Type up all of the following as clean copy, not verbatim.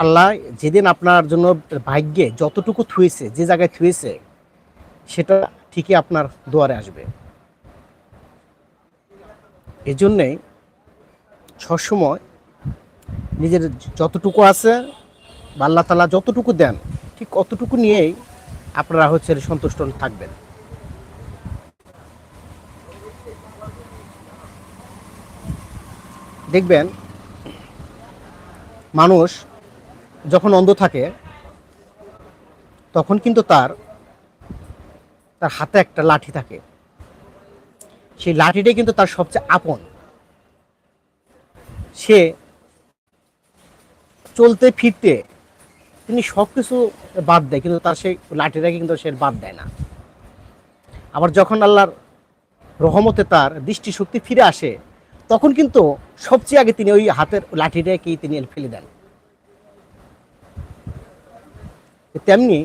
আল্লাহ যেদিন আপনার জন্য ভাগ্যে যতটুকু থুয়েছে, যে জায়গায় থুয়েছে, সেটা ঠিকই আপনার দুয়ারে আসবে। এই জন্যেই সবসময় নিজের যতটুকু আছে বা আল্লাহ তাআলা যতটুকু দেন ঠিক অতটুকু নিয়েই আপনারা সন্তুষ্ট থাকবেন। দেখবেন মানুষ যখন অন্ধ থাকে তখন কিন্তু তার তার হাতে একটা লাঠি থাকে, সেই লাঠিটাই কিন্তু তার সবচেয়ে আপন। সে চলতে ফিরতে তিনি সব কিছু বাদ দেয়, কিন্তু তার সেই লাঠিটাকে কিন্তু সে বাদ দেয় না। আবার যখন আল্লাহর রহমতে তার দৃষ্টিশক্তি ফিরে আসে তখন কিন্তু সবচেয়ে আগে তিনি ওই হাতের লাঠিটাকেই তিনি ফেলে দেন। তেমনি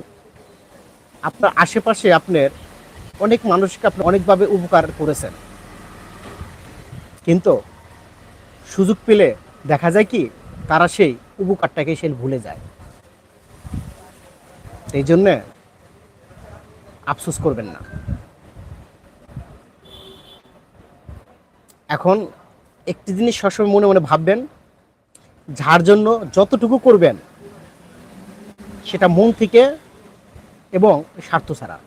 আপনার আশেপাশে আপনার অনেক মানুষকে আপনি অনেকভাবে উপকার করেছেন, কিন্তু সুযোগ পেলে দেখা যায় কি তারা সেই উপকারটাকে সে ভুলে যায়। এই জন্যে আফসোস করবেন না। এখন একটি জিনিস সবসময় মনে মনে ভাববেন, যার জন্য যতটুকু করবেন সেটা মন থেকে এবং স্বার্থ ছাড়া।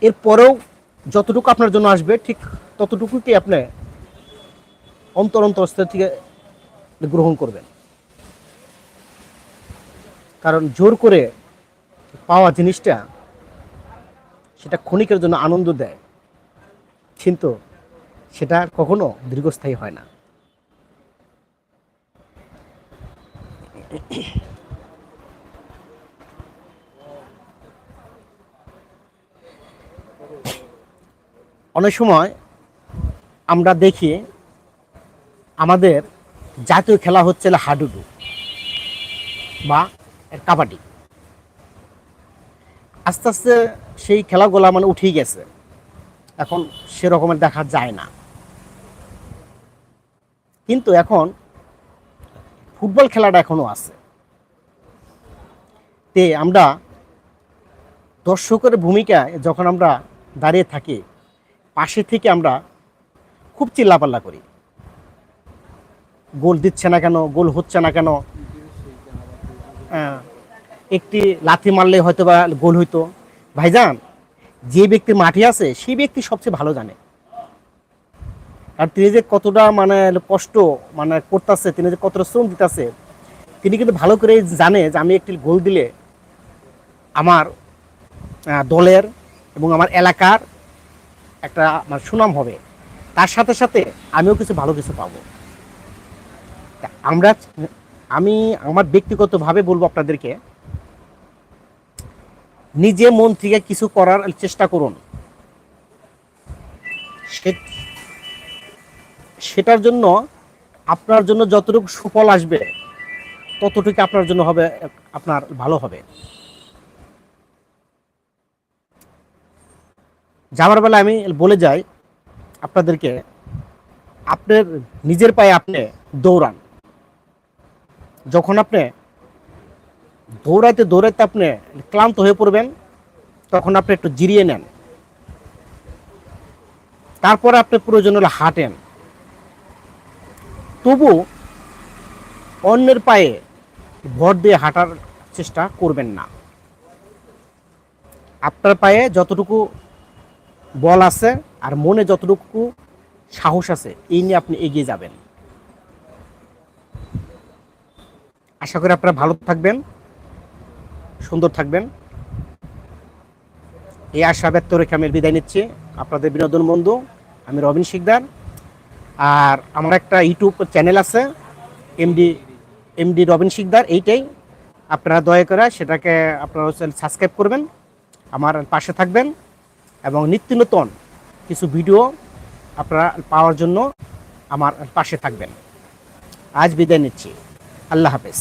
এরপরেও যতটুকু আপনার জন্য আসবে ঠিক ততটুকুকে আপনি অন্তরস্তর থেকে গ্রহণ করবেন। কারণ জোর করে পাওয়া জিনিসটা সেটা ক্ষণিকের জন্য আনন্দ দেয়, কিন্তু সেটা কখনো দীর্ঘস্থায়ী হয় না। অনেক সময় আমরা দেখি আমাদের জাতীয় খেলা হচ্ছে হাডুডু বা কাবাডি। আস্তে আস্তে সেই খেলাগুলা উঠেই গেছে, এখন সেরকমের দেখা যায় না। কিন্তু এখন ফুটবল খেলাটা এখনো আছে। তে আমরা দর্শকের ভূমিকায় যখন আমরা দাঁড়িয়ে থাকি, পাশে থেকে আমরা খুব চিল্লাপাল্লা করি, গোল দিচ্ছে না কেন, গোল হচ্ছে না কেন, একটি লাথি মারলে হয়তো বা গোল হইতো। ভাইজান, যে ব্যক্তি মাঠে আছে সেই ব্যক্তি সবচেয়ে ভালো জানে, আর তিনি যে কতটা কষ্ট করতেছে, তিনি যে কতটা শ্রম দিতেছে, তিনি কিন্তু ভালো করে জানে যে আমি একটি গোল দিলে আমার দলের এবং আমার এলাকার একটা সুনাম হবে, তার সাথে সাথে আমিও কিছু ভালো কিছু পাবো। আমরা আমি আমার ব্যক্তিগতভাবে বলবো আপনাদেরকে, নিজে মন থেকে কিছু করার চেষ্টা করুন। সেটার জন্য আপনার জন্য যতটুকু সুফল আসবে ততটুকু আপনার জন্য হবে, আপনার ভালো হবে। যাওয়ার বেলা আমি বলে যাই আপনাদেরকে, আপনার নিজের পায়ে আপনি দৌড়ান। যখন আপনি দৌড়াইতে দৌড়াইতে আপনি ক্লান্ত হয়ে পড়বেন তখন আপনি একটু জিরিয়ে নেন, তারপরে আপনি প্রয়োজন হলে হাঁটেন। তবু অন্যের পায়ে ভর দিয়ে হাঁটার চেষ্টা করবেন না। আপনার পায়ে যতটুকু বল আছে আর মনে যতটুকু সাহস আছে এই নিয়ে আপনি এগিয়ে যাবেন। আশা করি আপনারা ভালো থাকবেন, সুন্দর থাকবেন। এই আশা ব্যক্ত রেখে আমি বিদায় নিচ্ছি। আপনাদের বিনোদন বন্ধু আমি রবিন শিকদার। আর আমার একটা ইউটিউব চ্যানেল আছে এমডি রবিন শিকদার, এইটাই আপনারা দয়া করে সেটাকে আপনারা সাবস্ক্রাইব করবেন, আমার পাশে থাকবেন এবং নিত্য নতুন কিছু ভিডিও আপনারা পাওয়ার জন্য আমার পাশে থাকবেন। আজ বিদায় নিচ্ছি, আল্লাহ হাফেজ।